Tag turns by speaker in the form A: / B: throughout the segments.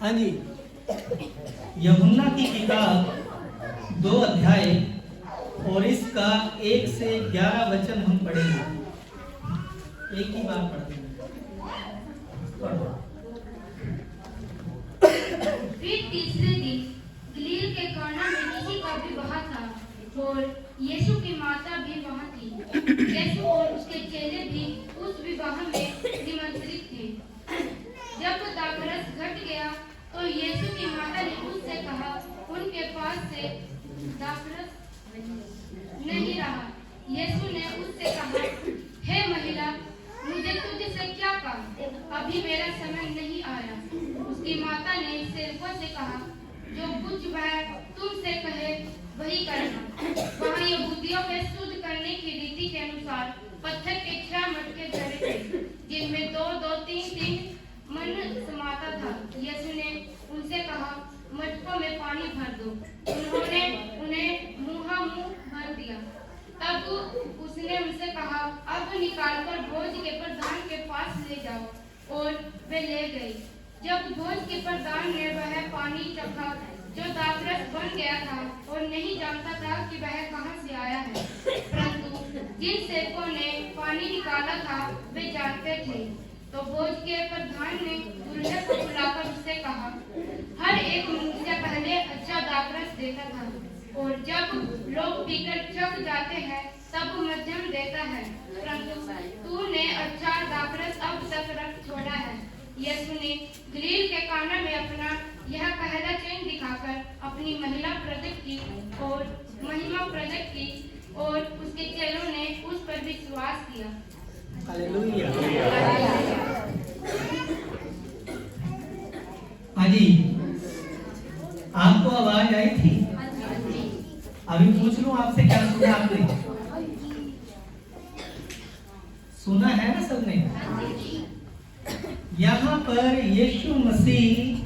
A: हाँ जी, यूहन्ना की किताब 2 अध्याय और इसका 1 से 11 वचन हम पढ़ेंगे। एक ही बार पढ़ेंगे।
B: फिर तीसरे दिन गलील के काना में किसी का विवाह था और यीशु की माता भी वहां थी। यीशु और उसके चेले भी उस विवाह में निमंत्रित थे। जब दाखरस घट गया तो यीशु की माता ने उससे कहा, उनके पास से दाखरस नहीं रहा। यीशु ने उससे कहा, हे महिला, मुझे तुझसे क्या काम? अभी मेरा समय नहीं आया। उसकी माता ने सेवकों से कहा, जो कुछ वह तुमसे कहे वही करना। वहाँ यहूदियों के शुद्ध करने की रीति के अनुसार पत्थर के 6 मटके धरे थे, जिनमें 2-2, 3-3 मन समाता था। यीशु ने उनसे कहा, मटकों में पानी भर दो। उन्होंने उन्हें मुँह भर दिया। तब उसने उनसे कहा, अब निकालकर भोज के प्रधान के पास ले जाओ। और वे ले गए। जब भोज के प्रधान ने वह पानी चखा जो दाखरस बन गया था और नहीं जानता था कि वह कहाँ से आया है, परंतु जिन सेवकों ने पानी निकाला था वे जानते थे। तो भोज के प्रधान ने दूल्हे को बुलाकर उससे कहा, हर एक मनुष्य पहले अच्छा दाखरस देता था, और जब लोग पीकर चख जाते हैं तब मध्यम देता है, परंतु तूने अच्छा दाखरस अब तक रख छोड़ा है। यीशु ने गलील के काना में अपना यह पहला चिन्ह दिखाकर अपनी महिला प्रकट की और महिमा प्रकट की, और उसके चेलों ने उस पर विश्वास किया।
A: हालेलुया। हाँ जी, आपको आवाज आई थी? अभी पूछ लूं आपसे, क्या सुना आपने? सुना है ना सबने? यहाँ पर यीशु मसीह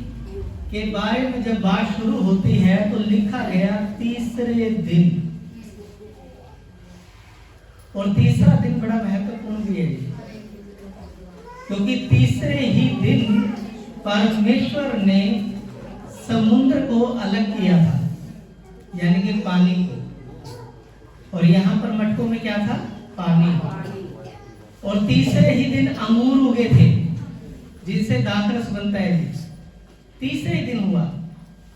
A: के बारे में जब बात शुरू होती है तो लिखा गया तीसरे दिन, और तीसरा दिन बड़ा महत्वपूर्ण भी है, क्योंकि तीसरे ही दिन परमेश्वर ने समुद्र को अलग किया था, यानी कि पानी को, और यहाँ पर मटकों में क्या था? पानी। और तीसरे ही दिन अंगूर उगे थे जिनसे दाखरस बनता है। तीसरे दिन हुआ,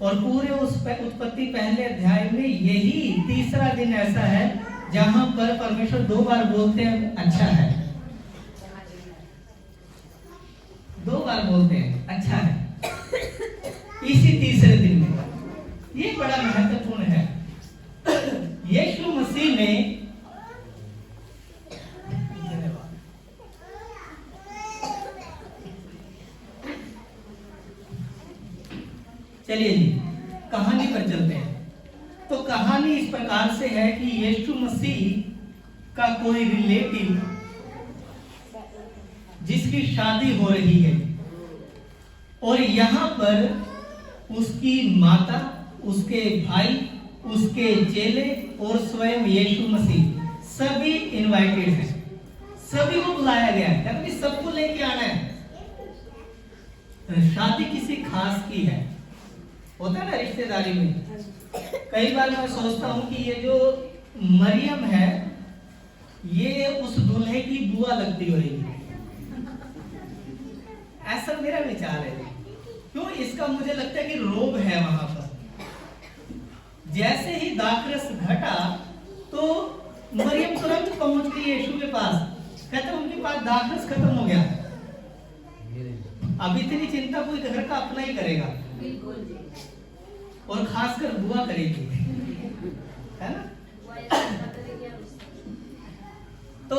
A: और पूरे उस उत्पत्ति पहले अध्याय में यही तीसरा दिन ऐसा है जहां पर परमेश्वर 2 बार बोलते हैं अच्छा है, 2 बार बोलते हैं अच्छा है इसी तीसरे दिन में। ये बड़ा महत्वपूर्ण है। यीशु मसीह ने चलिए जी कहानी पर चलते हैं। तो कहानी इस प्रकार से है कि यीशु मसीह का कोई रिलेटिव जिसकी शादी हो रही है, और यहाँ पर उसकी माता, उसके भाई, उसके चेले और स्वयं यीशु मसीह सभी इनवाइटेड हैं। सभी को बुलाया गया है, क्योंकि सबको लेके आना है। शादी किसी खास की है, होता है ना रिश्तेदारी में। कई बार मैं सोचता हूँ कि ये जो मरियम है ये उस दूल्हे की बुआ लगती होगी, ऐसा मेरा विचार है। क्यों? इसका मुझे लगता है कि रोब है वहां पर। जैसे ही दाखरस घटा तो मरियम तुरंत पहुंच गई यीशु के पास, कहते उनके पास दाखरस खत्म हो गया। अब इतनी चिंता कोई घर का अपना ही करेगा, और खासकर बुआ करेगी, है ना? तो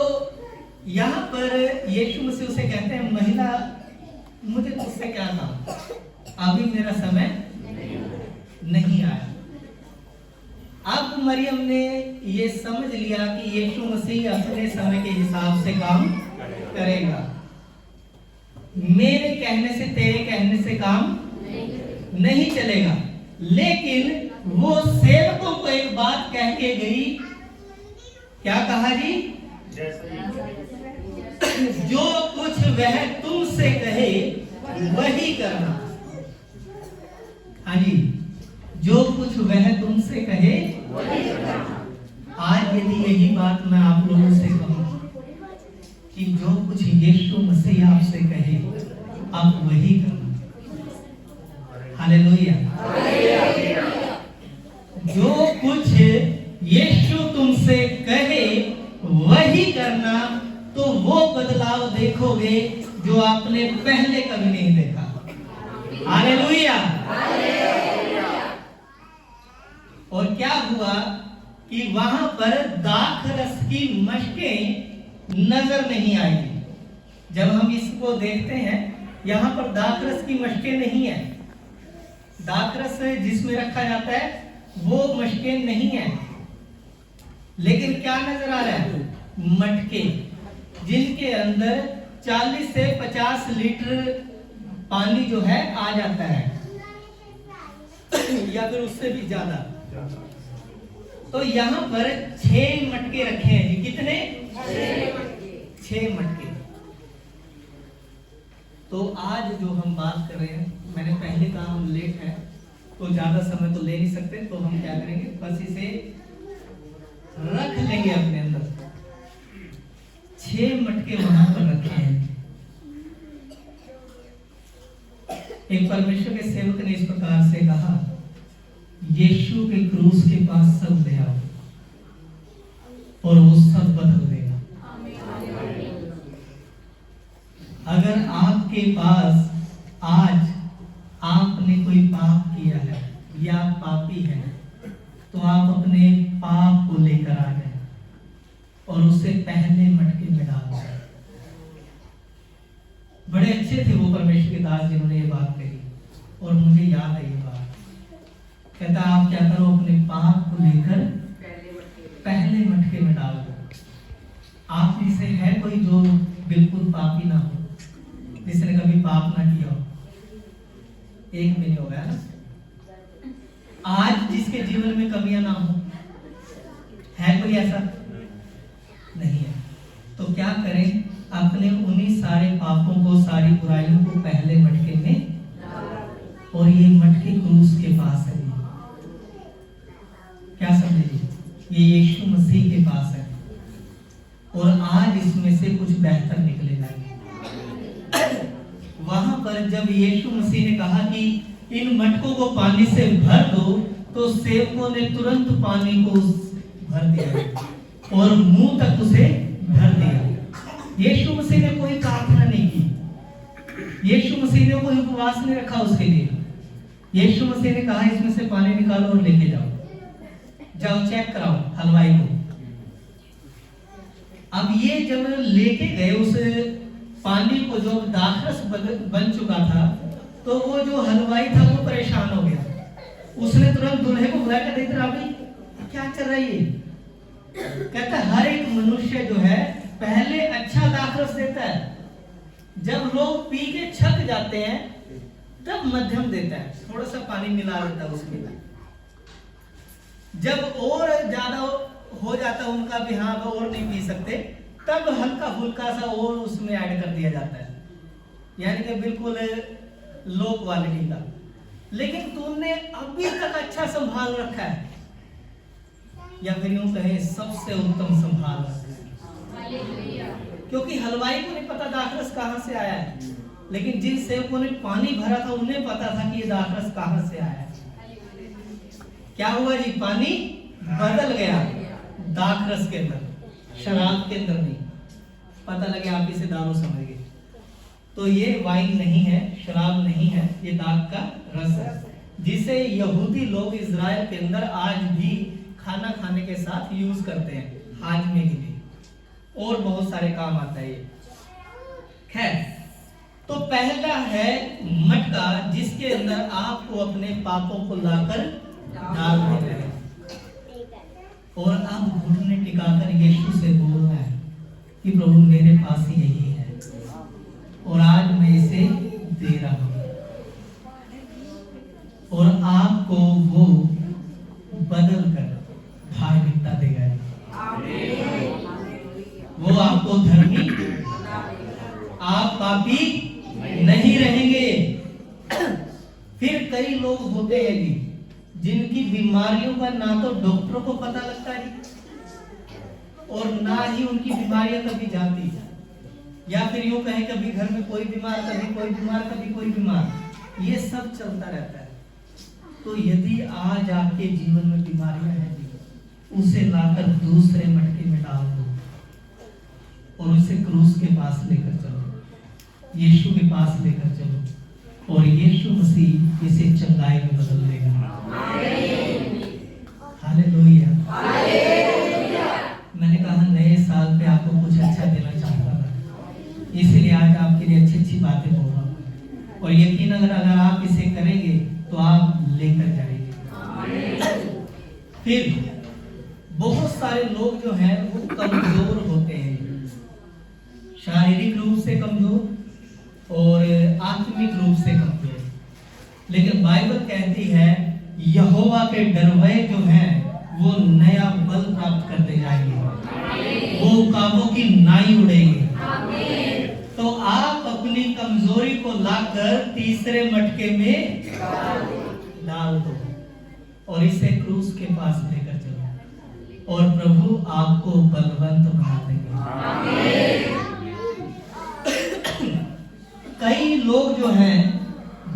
A: यहाँ पर यीशु मसीह उसे कहते हैं, महिला मुझे तुझसे क्या काम? अभी मेरा समय नहीं आया। अब मरियम ने ये समझ लिया कि यीशु मसीह अपने समय के हिसाब से काम करेगा। मेरे कहने से, तेरे कहने से काम नहीं चलेगा। लेकिन वो सेवकों को एक बात कह के गई, क्या कहा जी? जो कुछ वह तुमसे कहे वही करना। हाँ जी, जो कुछ वह तुमसे कहे। आज यदि यही बात मैं आप लोगों से कहूं कि जो कुछ यीशु मसीह आपसे कहे आप वही करना। हालेलुया। जो कुछ यीशु तुमसे कहे वही करना, तो वो बदलाव देखोगे जो आपने पहले कभी नहीं देखा। हालेलुया। और क्या हुआ कि वहां पर दाखरस की मशकें नजर नहीं आई। जब हम इसको देखते हैं, यहां पर दाखरस की मशकें नहीं है। दाखरस जिसमें रखा जाता है वो मशकें नहीं है, लेकिन क्या नजर आ रहा है? मटके, जिनके अंदर 40 से 50 लीटर पानी जो है आ जाता है, या फिर उससे भी ज्यादा। तो यहाँ पर 6 मटके रखे हैं जी। कितने? 6 मटके। तो आज जो हम बात कर रहे हैं, मैंने पहले कहा हम लेट है तो ज्यादा समय तो ले नहीं सकते, तो हम क्या करेंगे, बस इसे रख लेंगे अपने अंदर। 6 मटके वहां पर रखे हैं। एक परमेश्वर के सेवक ने इस प्रकार से कहा, यीशु के क्रूस के पास सब ले आओ और वो सब बदल देगा। अगर आपके पास आज आपने कोई पाप किया है या पापी है, तो आप अपने पाप को लेकर आ गए और उसे पहले मटके में डाल दें। बड़े अच्छे थे वो परमेश्वर के दास जिन्होंने ये बात कही, और मुझे याद है ये बात। कहता आप क्या करो, अपने पाप को लेकर पहले मटके में डाल दो। आप में से है कोई जो बिल्कुल पापी ना हो, जिसने कभी पाप ना किया हो? एक भी नहीं होगा ना। आज जिसके जीवन में कमियां ना हो, है कोई ऐसा? नहीं है। तो क्या करें, अपने उन्हीं सारे पापों को, सारी बुराइयों को पहले मटके में, और ये मटके क्रूस के पास है। क्या समझे? ये यीशु मसीह के पास है, और आज इसमें से कुछ बेहतर निकलेगा। वहां पर जब यीशु मसीह ने कहा कि इन मटकों को पानी से भर दो, तो सेवकों ने तुरंत पानी को भर दिया और मुंह तक उसे भर दिया। यीशु मसीह ने कोई प्रार्थना नहीं की, यीशु मसीह ने कोई उपवास नहीं रखा उसके लिए। यीशु मसीह ने कहा इसमें से पानी निकालो और लेके जाओ, जाओ चेक कराओ हलवाई को। अब ये जब लेके गए उस पानी को, जो दाखरस बन चुका था, तो वो जो हलवाई था वो परेशान हो गया। उसने तुरंत दूल्हे को बुलाया, कहते इधर आ भाई, क्या चल रहा है ये? कहता हर एक मनुष्य जो है पहले अच्छा दाखरस देता है, जब लोग पी के छक जाते हैं तब मध्यम देता है, थोड़ा सा पानी मिला देता है उसमें। जब और ज्यादा हो जाता है उनका भी, हाँ और नहीं पी सकते, तब हल्का फुल्का सा और उसमें ऐड कर दिया जाता है, यानी कि बिल्कुल लो क्वालिटी का। लेकिन तुमने अभी तक अच्छा संभाल रखा है, या फिर यूं कहें सबसे उत्तम संभाल रखा है। क्योंकि हलवाई को नहीं पता दाखरस कहां से आया है, लेकिन जिन सेवकों ने पानी भरा था उन्हें पता था कि ये दाखरस कहां से आया है। क्या हुआ जी? पानी बदल गया दाखरस के अंदर, शराब के अंदर नहीं। पता लगे आप इसे दारू समझ गए। तो ये वाइन नहीं है, शराब नहीं है, ये दाख का रस है, जिसे यहूदी लोग इजराइल के अंदर आज भी खाना खाने के साथ यूज करते हैं, हाजमे के लिए, और बहुत सारे काम आता है ये। खैर, तो पहला है मटका, जिसके अंदर आपको अपने पापों को लाकर डाल देना है, और अब घुटने टिकाकर यीशु से बोलना है कि प्रभु मेरे पास यही है और आज मैं इसे दे रहा हूं, और आपको वो बदल कर धार्मिकता देगा। वो आपको धर्मी, आप पापी नहीं रहेंगे। फिर कई लोग होते हैं जी जिनकी बीमारियों का ना तो डॉक्टरों को पता लगता है और ना ही उनकी बीमारियां कभी जाती है, या फिर यूं कहें कभी घर में कोई बीमार, कभी कोई बीमार, कभी कोई बीमार, ये सब चलता रहता है। तो यदि आज आपके जीवन में बीमारियां हैं जी, उसे लाकर दूसरे मटके में डाल दो और उसे क्रूस के पास लेकर चलो, यीशु के पास लेकर चलो और यीशु मसीह इसे चंगाई में बदल देगा। हालेलुया। मैंने कहा नए साल पे आपको कुछ अच्छा देना चाहता था, इसलिए आज आपके लिए अच्छी अच्छी बातें बोल रहा हूँ और यकीन अगर आप इसे करेंगे तो आप लेकर जाएंगे। फिर बहुत सारे लोग जो हैं वो कमजोर होते हैं, शारीरिक रूप से कमजोर और आत्मिक रूप से कमजोर, लेकिन बाइबल कहती है यहोवा के डरवे जो हैं वो नया बल प्राप्त करते जाएंगे, वो काबों की नाई उड़ेंगे। तो आप अपनी कमजोरी को लाकर तीसरे मटके में डाल दो और इसे क्रूस के पास लेकर चलो और प्रभु आपको बलवंत बना देंगे। कई लोग जो हैं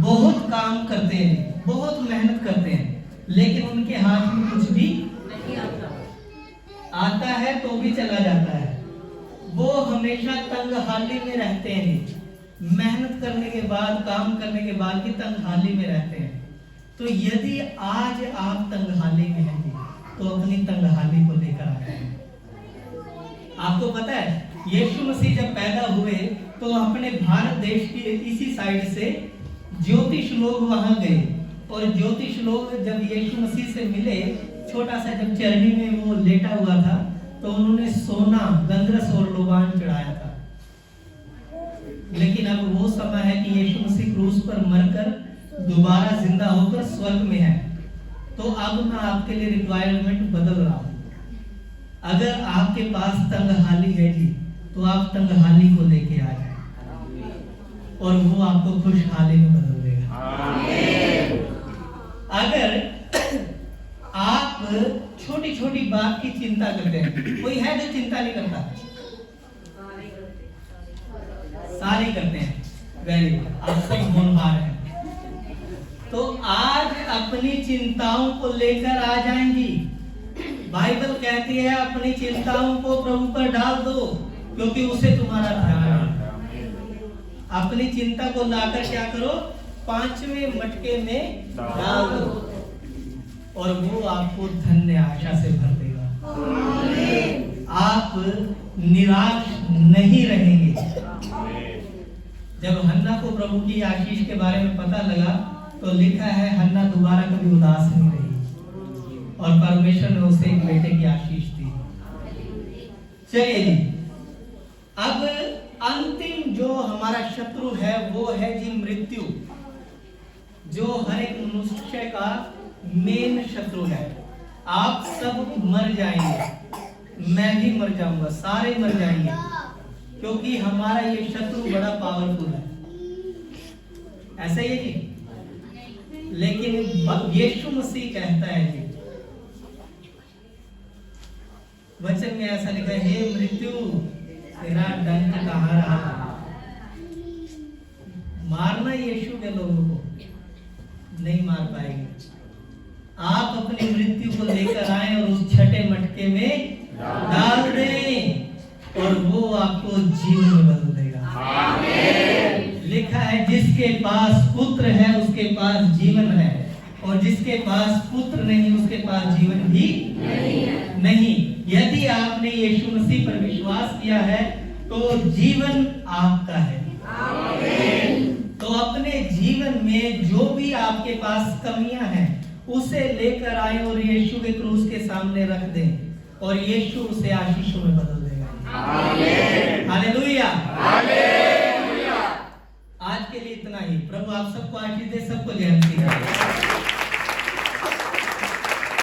A: बहुत काम करते हैं, बहुत मेहनत करते हैं, लेकिन उनके हाथ में कुछ भी नहीं आता है तो भी चला जाता है। वो हमेशा तंगहाली में रहते हैं, मेहनत करने के बाद, काम करने के बाद भी तंगहाली में रहते हैं। तो यदि आज आप तंगहाली में हैं तो अपनी तंगहाली को लेकर आए। आपको पता है यीशु मसीह जब पैदा हुए तो अपने भारत देश की इसी साइड से ज्योतिष लोग वहां गए और ज्योतिष लोग जब यीशु मसीह से मिले, छोटा सा जब चरनी में वो लेटा हुआ था तो उन्होंने सोना, गंधरस और लोबान चढ़ाया था। लेकिन अब वो समय है कि यीशु मसीह क्रूस पर मरकर दोबारा जिंदा होकर स्वर्ग में है। तो अब मैं आपके लिए रिक्वायरमेंट बदल रहा हूं। अगर आपके पास तंगहाली है जी तो आप तंगहाली को लेके आ जाए और वो आपको खुशहाली में बदल देगा। अगर आप छोटी छोटी बात की चिंता करते हैं, कोई है जो चिंता नहीं करता? सारे करते हैं। वेरी गुड, आप सब होनहार हैं। तो आज अपनी चिंताओं को लेकर आ जाएंगी। बाइबल कहती है अपनी चिंताओं को प्रभु पर डाल दो क्योंकि उसे तुम्हारा ध्यान है। अपनी चिंता को लाकर क्या करो? पांचवें मटके में डाल दो और वो आपको धन्य आशा से भर देगा। आप निराश नहीं रहेंगे। जब हन्ना को प्रभु की आशीष के बारे में पता लगा तो लिखा है हन्ना दोबारा कभी उदास नहीं रही और परमेश्वर ने उसे एक बेटे की आशीष दी। चलिए जी, अब अंतिम जो हमारा शत्रु है वो है जी मृत्यु, जो हर एक मनुष्य का मेन शत्रु है। आप सब मर जाएंगे, मैं भी मर जाऊंगा, सारे मर जाएंगे क्योंकि हमारा ये शत्रु बड़ा पावरफुल है। ऐसा ही है जी। लेकिन यीशु मसीह कहता है जी, वचन में ऐसा लिखा है, हे मृत्यु तेरा डंक कहाँ रहा? मारना यीशु के लोगों को नहीं मार पाएंगे। आप अपनी मृत्यु को लेकर आए और उस छठे मटके में डाल दें और वो आपको जीवन में बदल देगा। आमीन। लिखा है जिसके पास पुत्र है उसके पास जीवन है और जिसके पास पुत्र नहीं उसके पास जीवन भी नहीं। यदि आपने यीशु मसीह पर विश्वास किया है तो जीवन आपका है। आमीन। तो अपने जीवन में जो भी आपके पास कमियां हैं उसे लेकर आए और यीशु के क्रूस के सामने रख दें और यीशु उसे आशीषों में बदल देगा। आमीन। हालेलुया। हालेलुया। आज के लिए इतना ही। प्रभु आप सबको आशीष दे, सबको जय मसीह।